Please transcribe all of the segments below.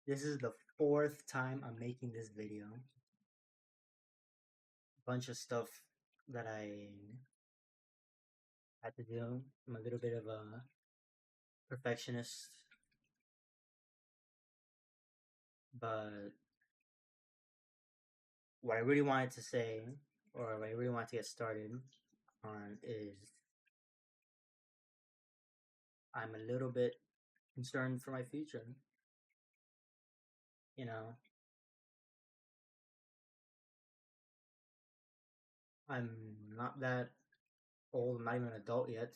This is the fourth time I'm making this video. Bunch of stuff that I had to do. I'm a little bit of a perfectionist, but what I really wanted to say, or what I really wanted to get started on, is I'm a little bit concerned for my future. You know, I'm not that old, I'm not even an adult yet.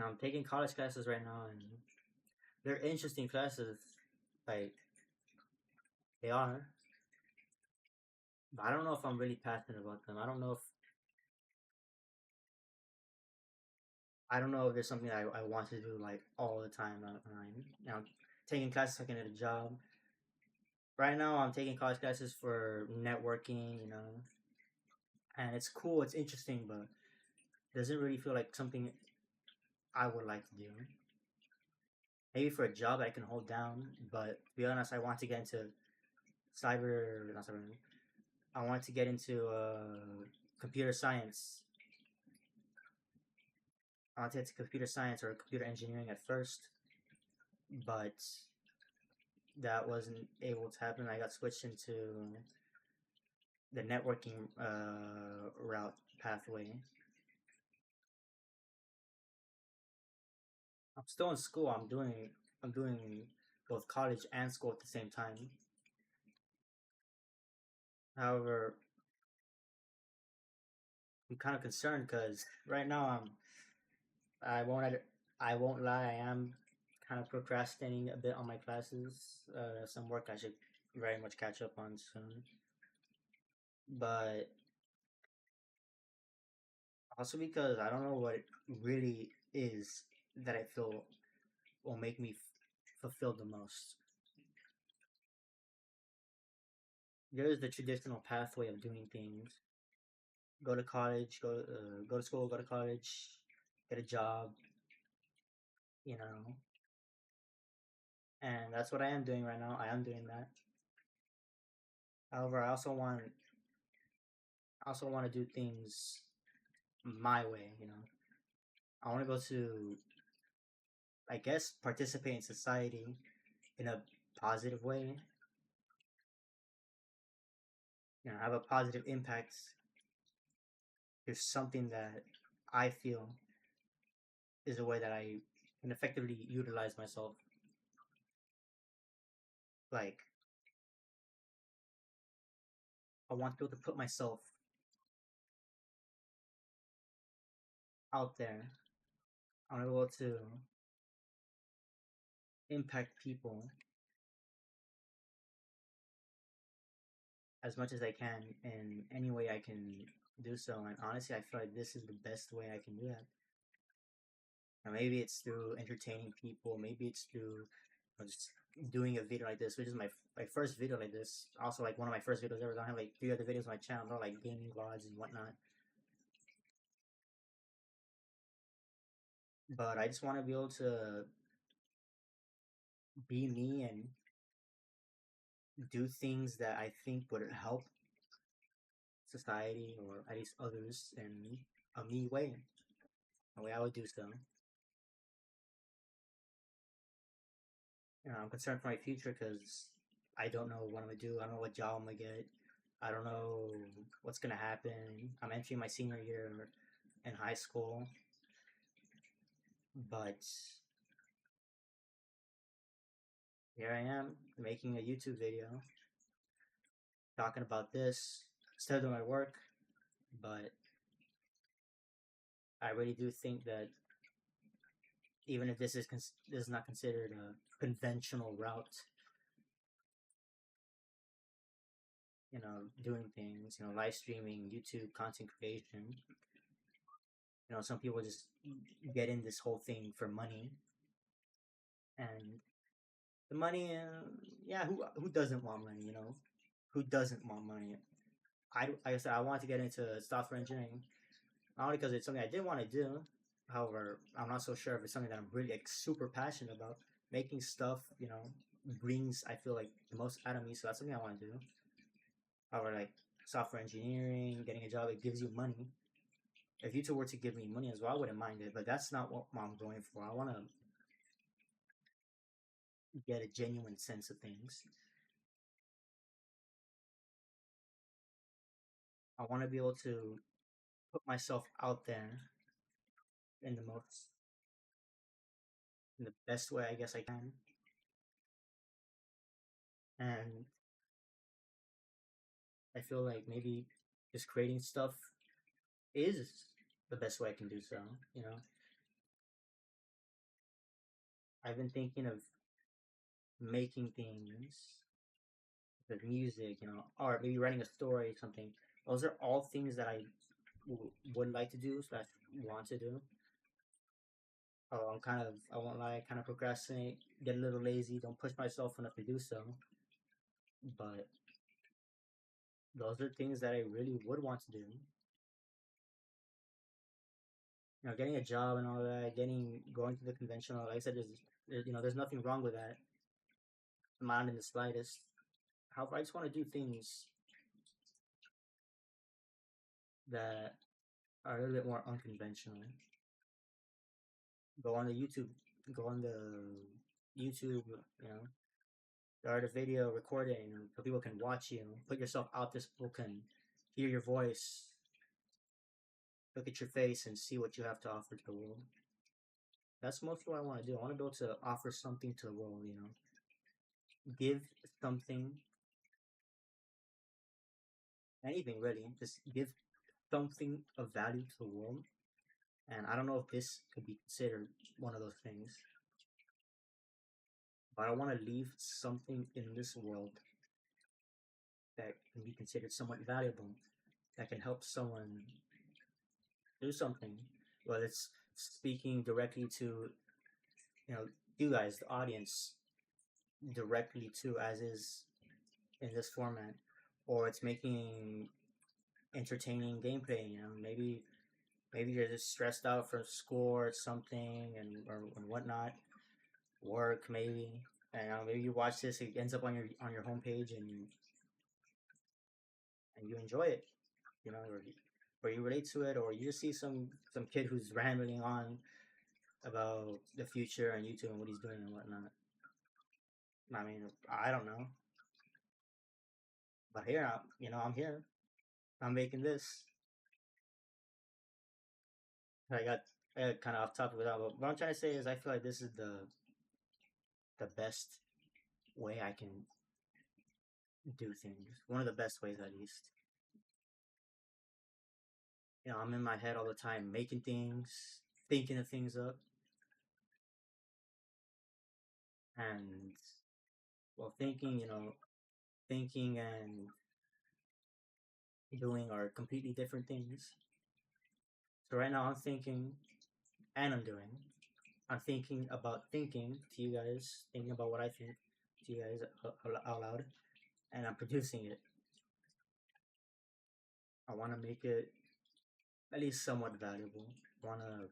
I'm taking college classes right now, and they're interesting classes. Like, they are. But I don't know if I'm really passionate about them. I don't know if there's something I want to do like all the time. Taking classes so I can get a job. Right now, I'm taking college classes for networking, and it's cool, it's interesting, but it doesn't really feel like something I would like to do. Maybe for a job I can hold down, but to be honest, I want to get into not cyber. I want to get into computer science. I want to get to computer science or computer engineering at first, but that wasn't able to happen. I got switched into the networking route pathway. I'm still in school. I'm doing both college and school at the same time. However, I'm kind of concerned because right now I won't I won't lie. I am kind of procrastinating a bit on my classes. Some work I should very much catch up on soon. But also because I don't know what it really is that I feel will make me fulfill the most. There's the traditional pathway of doing things: go to college, go to school, go to college, get a job, you know. And that's what I am doing right now. I am doing that. However, I also want to do things my way. I want to go to, I guess, participate in society in a positive way. Have a positive impact. There's something that I feel is a way that I can effectively utilize myself. Like, I want to be able to put myself out there. I want to be able to impact people as much as I can in any way I can do so. And honestly, I feel like this is the best way I can do that. And maybe it's through entertaining people. Maybe it's through just doing a video like this, which is my first video like this. Also, like one of my first videos ever. I have like 3 other videos on my channel, they're like gaming vlogs and whatnot. But I just want to be able to be me and do things that I think would help society or at least others in a me way, the way I would do so. I'm concerned for my future because I don't know what I'm gonna do. I don't know what job I'm gonna get. I don't know what's gonna happen. I'm entering my senior year in high school, but here I am making a YouTube video talking about this instead of my work. But I really do think that even if this is not considered a conventional route, doing things, live streaming, YouTube content creation. Some people just get in this whole thing for money, and the money, yeah, who doesn't want money? Who doesn't want money? Like I said, I wanted to get into software engineering not only because it's something I did want to do. However, I'm not so sure if it's something that I'm really like super passionate about. making stuff, brings, I feel like, the most out of me. So that's something I want to do. Or like software engineering, getting a job, it gives you money. If YouTube were to give me money as well, I wouldn't mind it. But that's not what I'm going for. I want to get a genuine sense of things. I want to be able to put myself out there in the most, in the best way I guess I can. And I feel like maybe just creating stuff is the best way I can do so. You know, I've been thinking of making things, with music, or maybe writing a story, something. Those are all things that I would like to do, slash want to do. Oh, I won't lie, kind of procrastinate, get a little lazy, don't push myself enough to do so. But those are things that I really would want to do. Getting a job and all that, going to the conventional. Like I said, there's nothing wrong with that, not in the slightest. However, I just want to do things that are a little bit more unconventional. Go on the YouTube, go on the YouTube, you know, start a video, record it, so people can watch you. Put yourself out there so people can hear your voice, look at your face, and see what you have to offer to the world. That's mostly what I want to do. I want to be able to offer something to the world, give something, anything really, just give something of value to the world. And I don't know if this could be considered one of those things, but I want to leave something in this world that can be considered somewhat valuable, that can help someone do something. Whether it's speaking directly to, you know, you guys, the audience, directly to, as is in this format, or it's making entertaining gameplay. Maybe you're just stressed out from school or something, and whatnot, work maybe, and maybe you watch this, it ends up on your homepage, and you enjoy it, or you relate to it, or you just see some kid who's rambling on about the future and YouTube and what he's doing and whatnot. I mean, I don't know, but here, I'm here. I'm making this. I got, kind of off topic with that, but what I'm trying to say is I feel like this is the best way I can do things. One of the best ways, at least. I'm in my head all the time, making things, thinking of things up, and well, thinking and doing are completely different things. So right now, I'm thinking and I'm doing. I'm thinking about thinking to you guys, thinking about what I think to you guys out loud, and I'm producing it. I want to make it at least somewhat valuable. I want to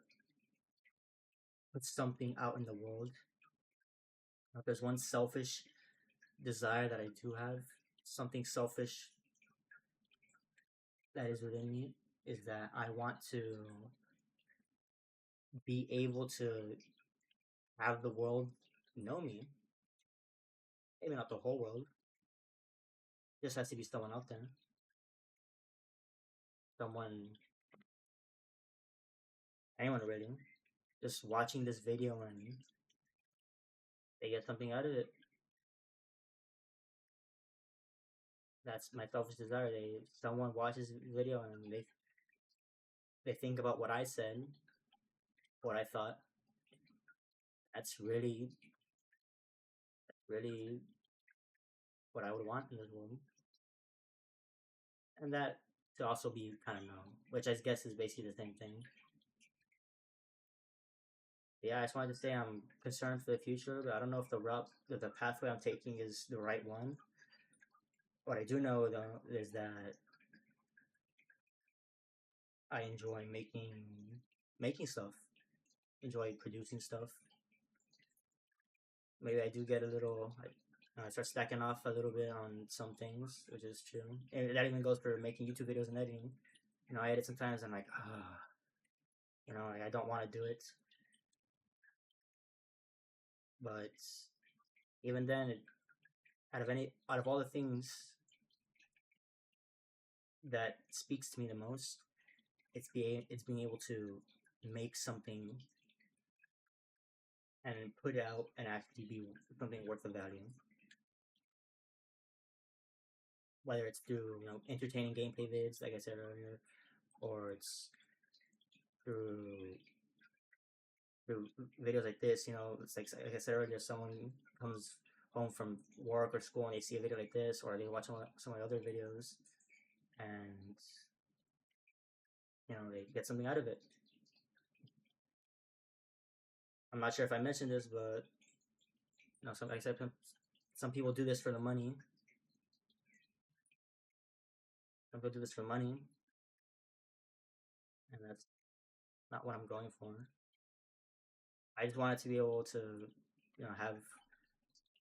put something out in the world. If there's one selfish desire that I do have, something selfish that is within me, is that I want to be able to have the world know me. Maybe not the whole world. Just has to be someone out there. Someone, anyone really. Just watching this video and they get something out of it. That's my selfish desire. Someone watches the video and they think about what I said, what I thought. That's really what I would want in this world. And that to also be kind of known, which I guess is basically the same thing. Yeah, I just wanted to say I'm concerned for the future, but I don't know if the pathway I'm taking is the right one. What I do know though is that I enjoy making stuff, enjoy producing stuff, maybe I do get a little. I start stacking off a little bit on some things, which is true. And that even goes for making YouTube videos and editing. I edit sometimes. I'm like, ah, like, I don't want to do it, but even then, out of all the things that speaks to me the most, it's being able to make something and put it out and actually be something worth the value. Whether it's through entertaining gameplay vids, like I said earlier, or it's through through videos like this. It's like I said earlier, someone comes home from work or school and they see a video like this, or they watch some of my other videos, and they get something out of it. I'm not sure if I mentioned this, but like I said, some people do this for the money. Some people do this for money, and that's not what I'm going for. I just wanted to be able to, have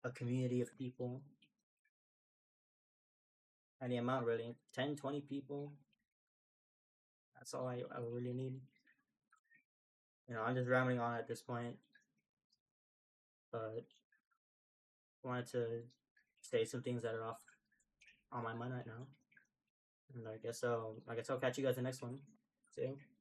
a community of people. Any amount, really. 10, 20 people. That's all I really need. I'm just rambling on at this point, but I wanted to say some things that are off on my mind right now. And I guess I'll catch you guys in the next one. See you.